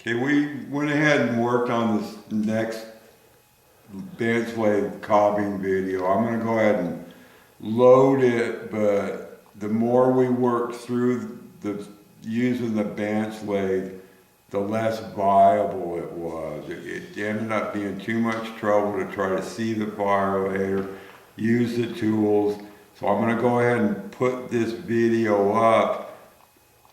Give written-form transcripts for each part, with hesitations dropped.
Okay, we went ahead and worked on this next bench lathe cobbing video. I'm gonna go ahead and load it, but the more we worked through the using the bench lathe, the less viable it was. It ended up being too much trouble to try to see the fire later, use the tools. So I'm gonna go ahead and put this video up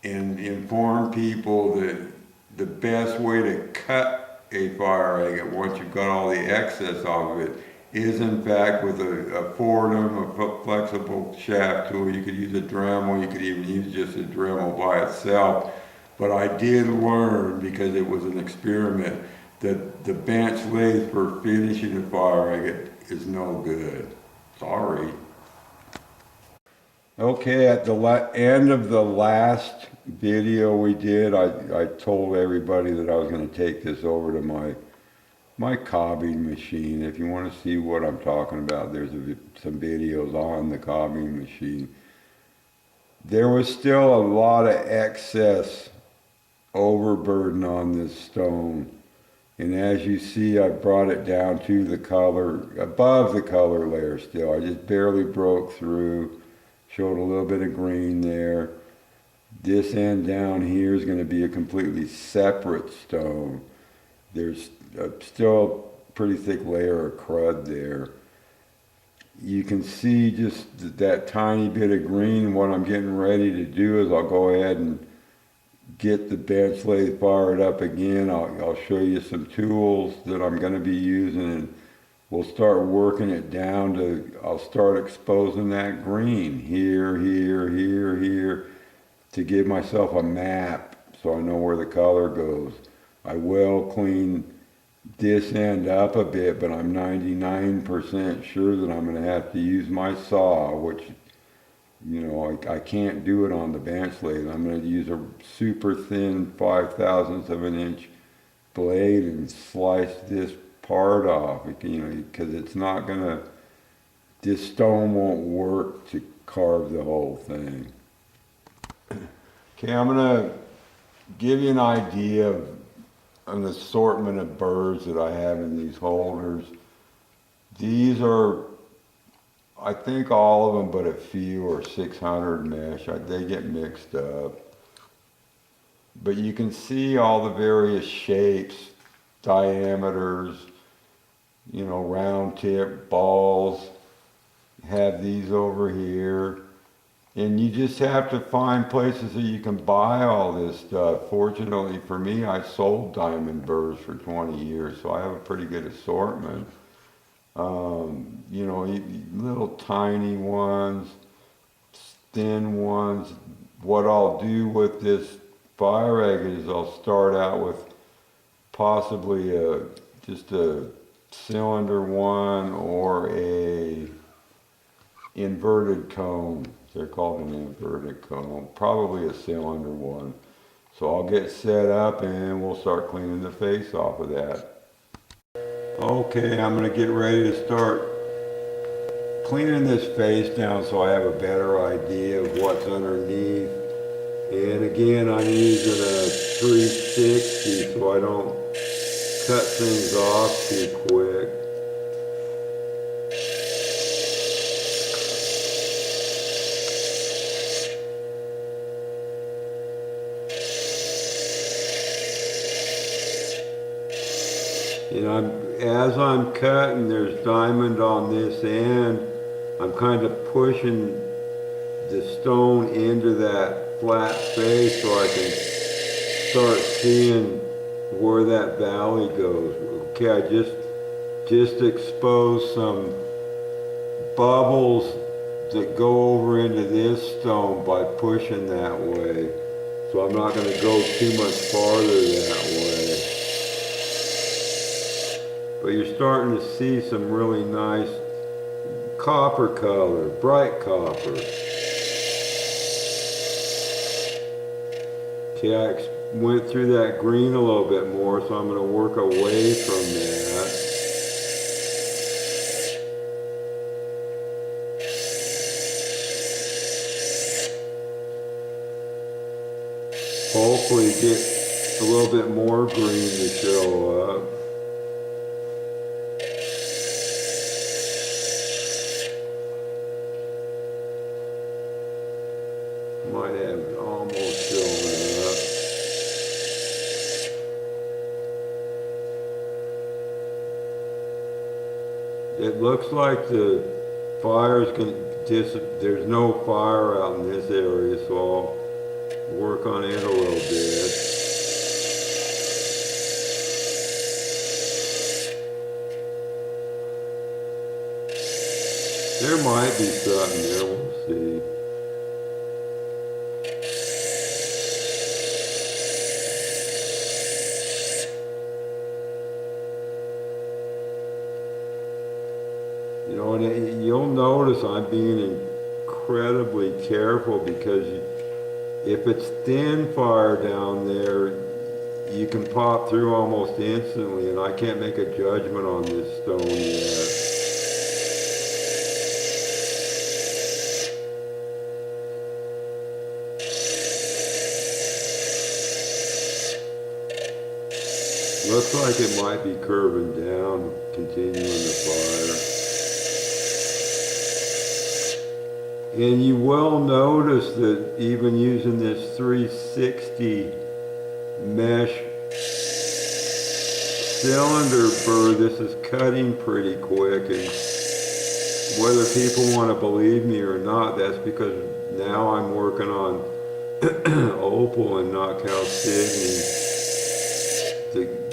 and inform people that the best way to cut a fire agate once you've got all the excess off of it is in fact with a Fordham, a flexible shaft tool. You could use a Dremel, you could even use just a Dremel by itself. But I did learn, because it was an experiment, that the bench lathe for finishing a fire agate is no good. Sorry. Okay, at the end of the last video we did, I told everybody that I was going to take this over to my cobbing machine. If you want to see what I'm talking about, there's some videos on the cobbing machine. There was still a lot of excess overburden on this stone, and as you see, I brought it down to the color, above the color layer still. I just barely broke through, showed a little bit of green there. This end down here is going to be a completely separate stone. There's still a pretty thick layer of crud there. You can see just that tiny bit of green. What I'm getting ready to do is I'll go ahead and get the bench lathe fired up again. I'll show you some tools that I'm going to be using, and we'll start working it down to, I'll start exposing that green here, here, here, here, to give myself a map so I know where the color goes. I will clean this end up a bit, but I'm 99% sure that I'm going to have to use my saw, which, you know, I can't do it on the bench lathe. I'm going to use a super thin 5/1000 of an inch blade and slice this part off, you know, because it's not going to, this stone won't work to carve the whole thing. Okay, I'm going to give you an idea of an assortment of burrs that I have in these holders. These are, I think all of them but a few are 600 mesh. They get mixed up. But you can see all the various shapes, diameters, you know, round tip, balls. Have these over here. And you just have to find places that you can buy all this stuff. Fortunately for me, I sold diamond burrs for 20 years, so I have a pretty good assortment. You know, little tiny ones, thin ones. What I'll do with this fire agate is I'll start out with possibly just a cylinder one or a inverted cone. They're called an inverted cone, probably a cylinder one. So I'll get set up and we'll start cleaning the face off of that. Okay, I'm going to get ready to start cleaning this face down so I have a better idea of what's underneath. And again, I'm using a 360 so I don't cut things off too quick. And as I'm cutting, there's diamond on this end. I'm kind of pushing the stone into that flat face so I can start seeing where that valley goes. Okay, I just exposed some bubbles that go over into this stone by pushing that way. So I'm not going to go too much farther that way. But you're starting to see some really nice copper color, bright copper. Okay, I went through that green a little bit more, so I'm going to work away from that. Hopefully get a little bit more green to show up. Might have it almost showing up. It looks like the fire's gonna there's no fire out in this area, so I'll work on it a little bit. There might be something there, we'll see. You know, and you'll notice I'm being incredibly careful because if it's thin fire down there, you can pop through almost instantly, and I can't make a judgment on this stone yet. Looks like it might be curving down, continuing the fire. And you will notice that even using this 360 mesh cylinder burr, this is cutting pretty quick. And whether people want to believe me or not, that's because now I'm working on opal and not chalcedony.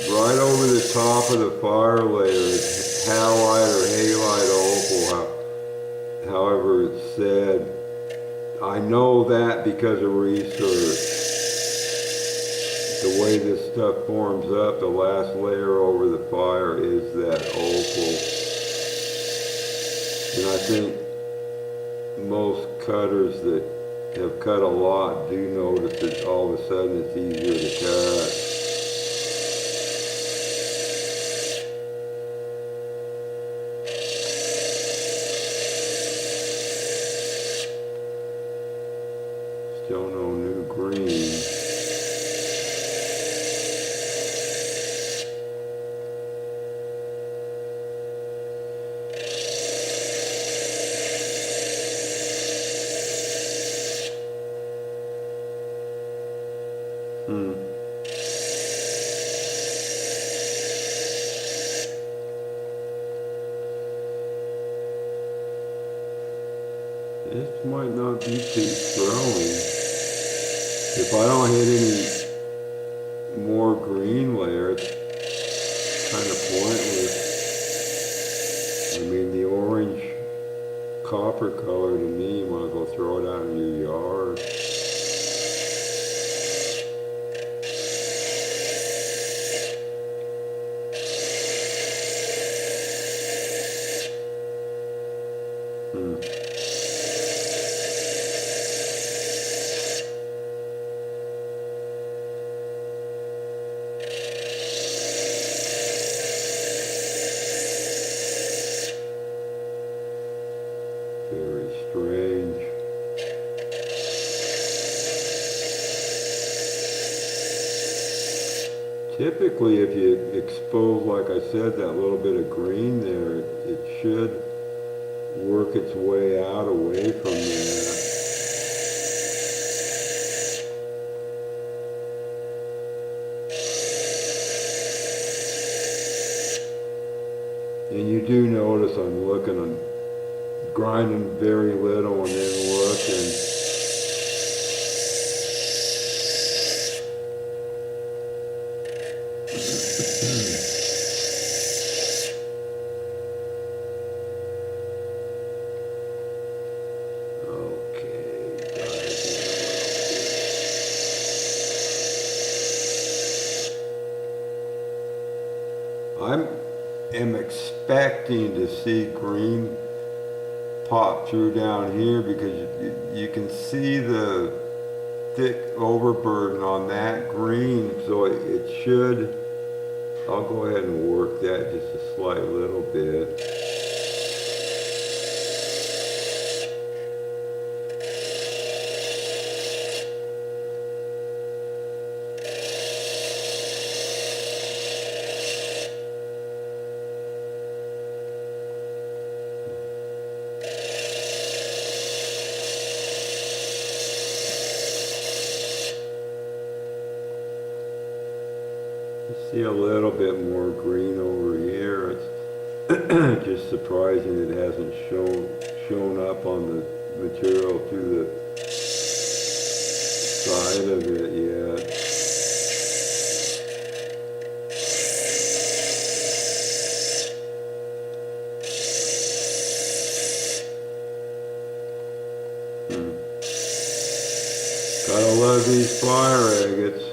Right over the top of the fire layer is halide or halide opal, however it's said. I know that because of research. The way this stuff forms up, the last layer over the fire is that opal. And I think most cutters that have cut a lot do notice that all of a sudden it's easier to cut. Still no new green. This might not be too strong. If I don't hit any more green layer, it's kind of pointless. I mean, the orange copper color to me, you might as well throw it out in your yard. Very strange. Typically, if you expose, like I said, that little bit of green there, it should work its way out away from that. And you do notice I'm looking on grinding very little and then looking. I am expecting to see green pop through down here because you can see the thick overburden on that green, so it should. I'll go ahead and work that just a slight little bit. See a little bit more green over here. It's just surprising it hasn't shown up on the material to the side of it yet. Gotta love these fire agates.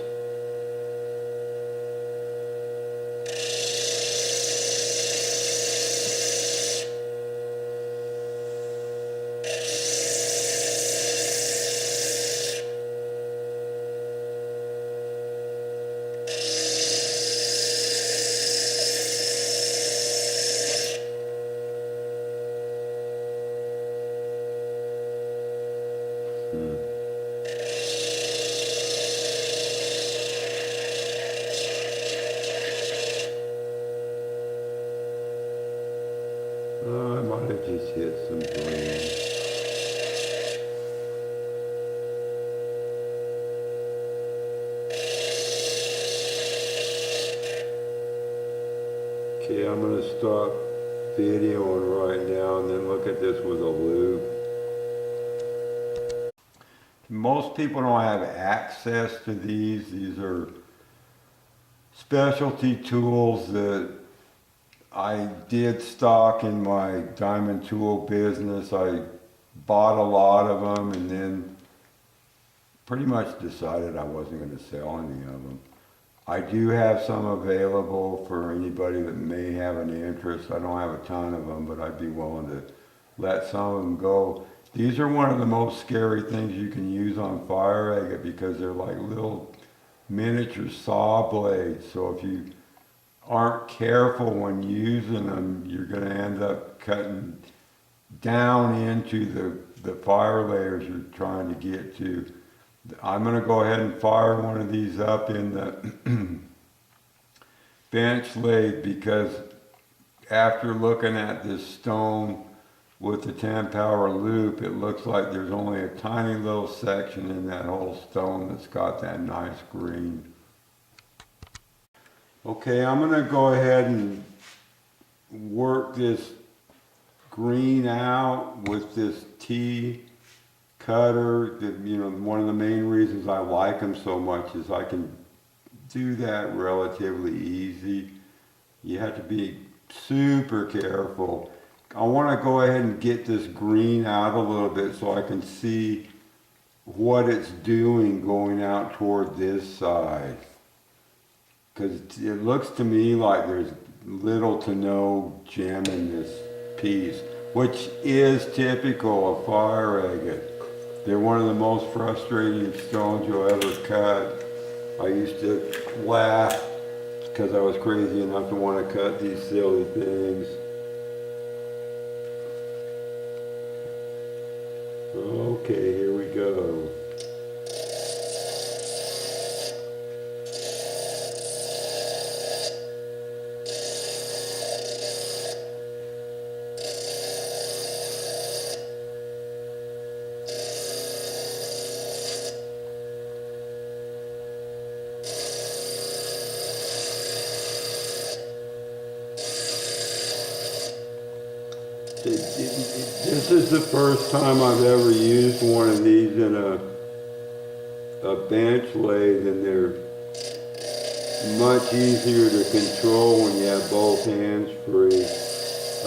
I might have just hit some green. Okay, I'm going to stop videoing right now and then look at this with a loupe. Most people don't have access to these. These are specialty tools that I did stock in my diamond tool business. I bought a lot of them and then pretty much decided I wasn't going to sell any of them. I do have some available for anybody that may have an interest. I don't have a ton of them, but I'd be willing to let some of them go. These are one of the most scary things you can use on fire agate because they're like little miniature saw blades. So if you aren't careful when using them, you're going to end up cutting down into the fire layers you're trying to get to. I'm going to go ahead and fire one of these up in the bench lathe because after looking at this stone with the 10 power loupe, it looks like there's only a tiny little section in that whole stone that's got that nice green. Okay, I'm going to go ahead and work this green out with this T cutter. You know, one of the main reasons I like them so much is I can do that relatively easy. You have to be super careful. I want to go ahead and get this green out a little bit so I can see what it's doing going out toward this side. Because it looks to me like there's little to no gem in this piece, which is typical of fire agate. They're one of the most frustrating stones you'll ever cut. I used to laugh because I was crazy enough to want to cut these silly things. Okay, here we go. This is the first time I've ever used one of these in a bench lathe, and they're much easier to control when you have both hands free.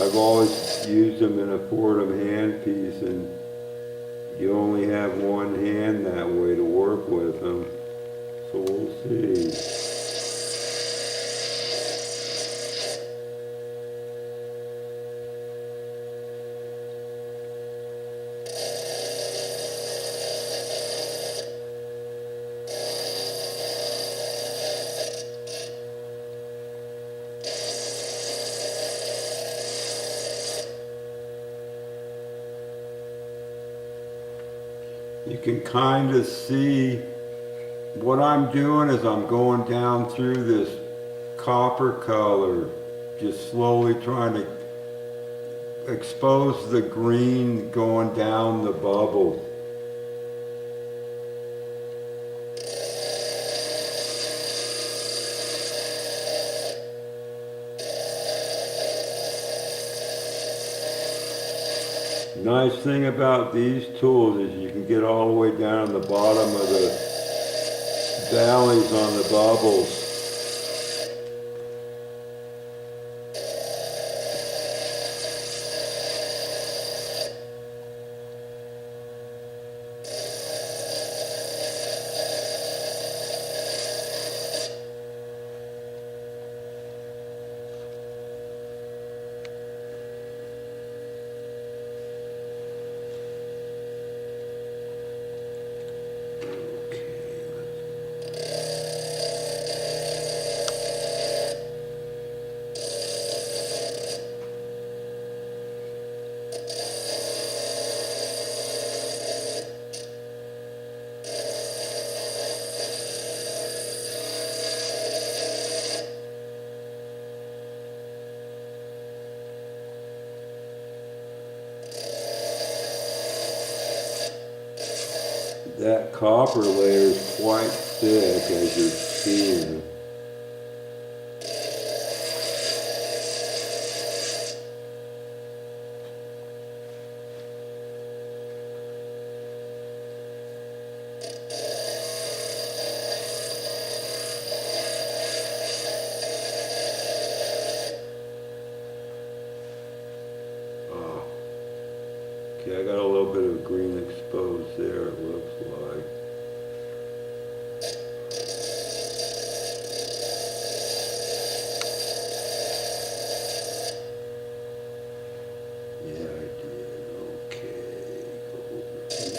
I've always used them in a Fordham handpiece, and you only have one hand that way to work with them. So we'll see. You can kind of see what I'm doing is I'm going down through this copper color, just slowly trying to expose the green going down the bubble. nice thing about these tools is you can get all the way down the bottom of the valleys on the bubbles. That copper layer is quite thick, as you're seeing. Okay, I got a little bit of green exposed there, it looks like. Yeah, I did. Okay, go over here.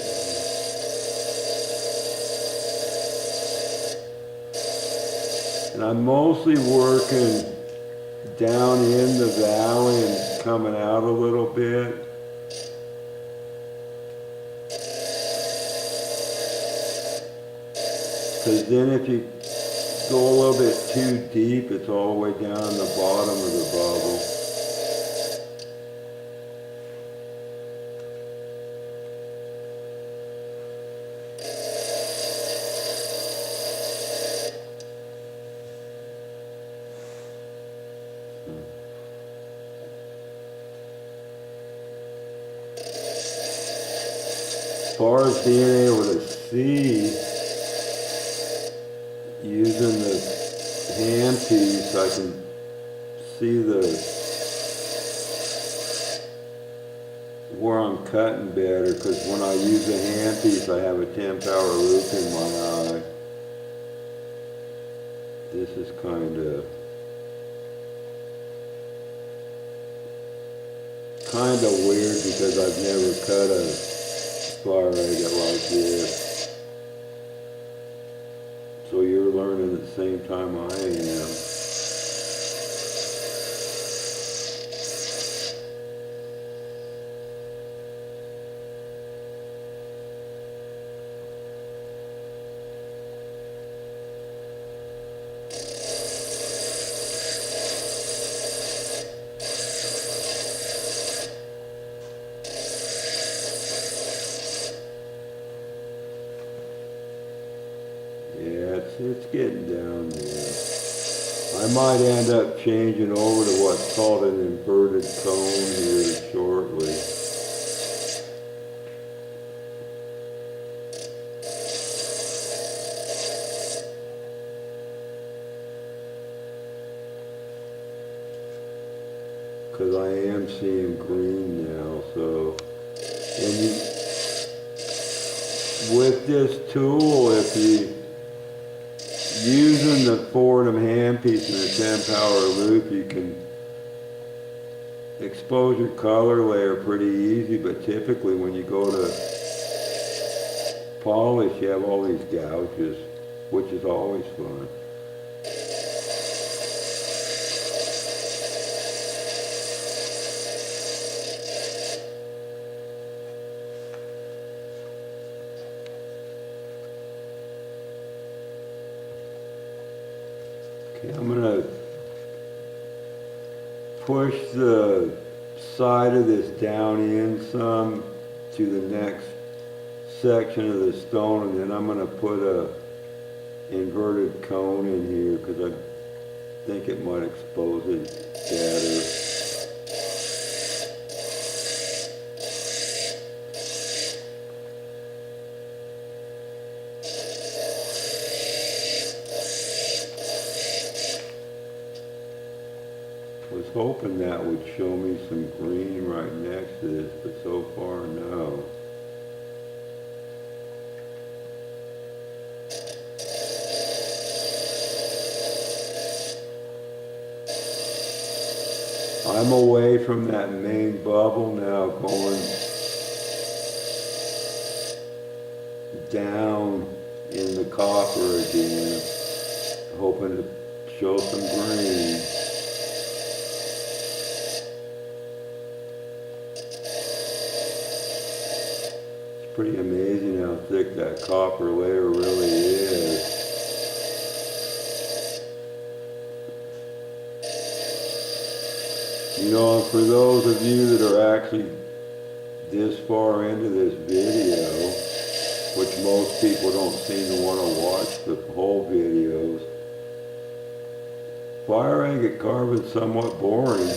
And I'm mostly working down in the valley and coming out a little bit. Because then if you go a little bit too deep, it's all the way down the bottom of the bubble. As far as being able to see, using the handpiece, I can see where I'm cutting better, because when I use a handpiece, I have a 10-power loop in my eye. This is kind of weird because I've never cut a fire agate like this. So you're learning at the same time I am. It's getting down there. I might end up changing over to what's called an inverted cone here shortly. Because I am seeing green now, so. And with this tool, if you using the Fordham handpiece and a 10-power loop, you can expose your color layer pretty easy, but typically when you go to polish, you have all these gouges, which is always fun. Okay, I'm going to push the side of this down in some to the next section of the stone, and then I'm going to put a inverted cone in here because I think it might expose it better. hoping that would show me some green right next to this, but so far no. I'm away from that main bubble now, going down in the copper again, hoping to show some green. It's pretty amazing how thick that copper layer really is. You know, for those of you that are actually this far into this video, which most people don't seem to want to watch the whole videos, fire agate carving's somewhat boring.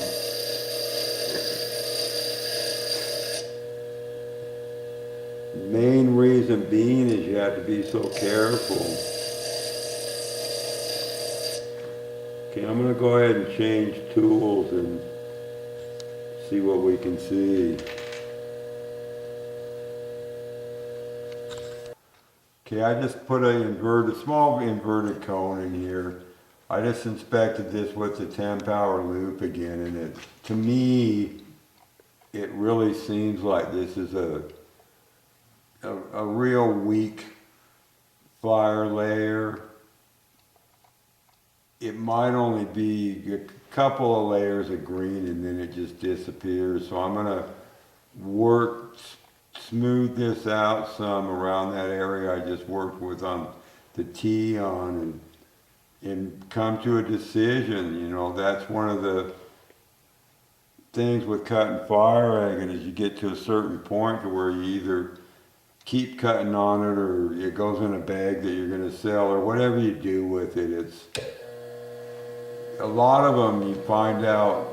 Main reason being is you have to be so careful. Okay, I'm going to go ahead and change tools and see what we can see. Okay, I just put a small inverted cone in here. I just inspected this with the 10 power loop again, and to me, it really seems like this is a real weak fire layer. It might only be a couple of layers of green and then it just disappears. So I'm gonna smooth this out some around that area I just worked with on the T on, and come to a decision. You know, that's one of the things with cutting fire agate is you get to a certain point to where you either keep cutting on it or it goes in a bag that you're going to sell, or whatever you do with it. It's a lot of them you find out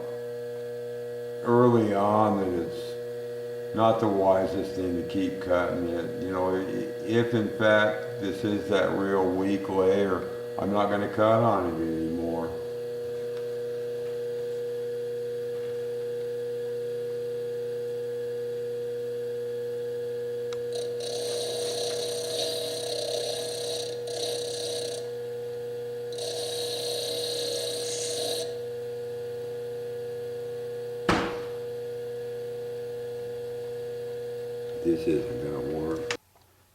early on that it's not the wisest thing to keep cutting it. You know, if in fact this is that real weak layer, I'm not going to cut on it anymore. This isn't going to work.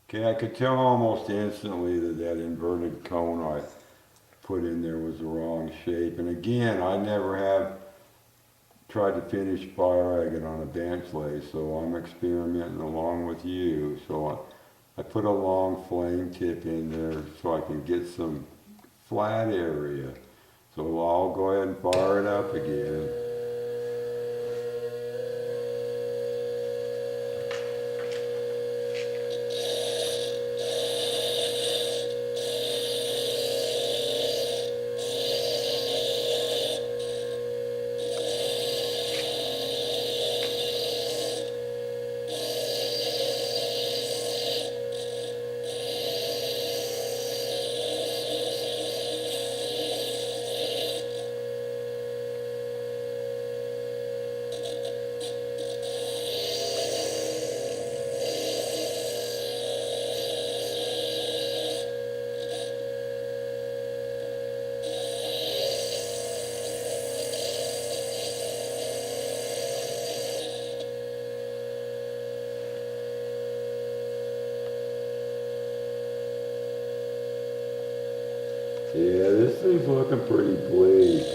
Okay, I could tell almost instantly that inverted cone I put in there was the wrong shape. And again, I never have tried to finish fire agate on a bench lathe, so I'm experimenting along with you. So I put a long flame tip in there so I can get some flat area. So I'll go ahead and fire it up again. Yeah, this thing's looking pretty bleak.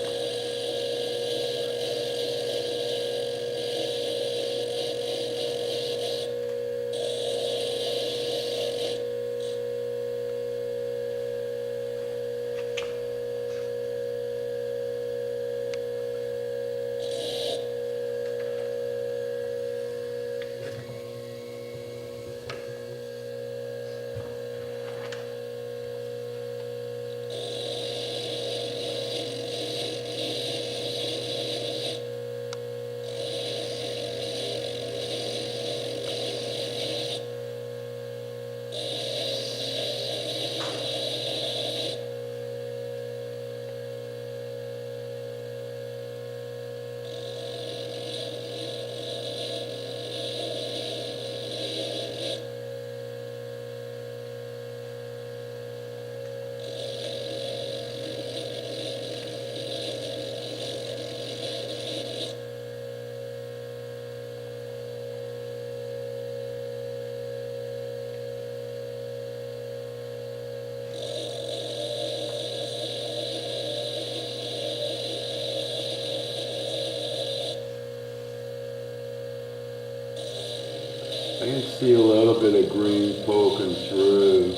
I can see a little bit of green poking through.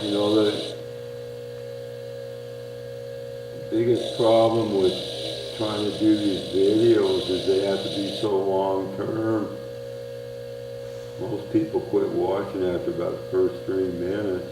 You know, the biggest problem with trying to do these videos is they have to be so long term. Most people quit watching after about the first 3 minutes.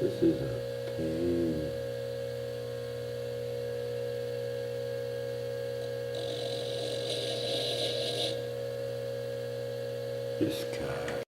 This is a pain. This guy.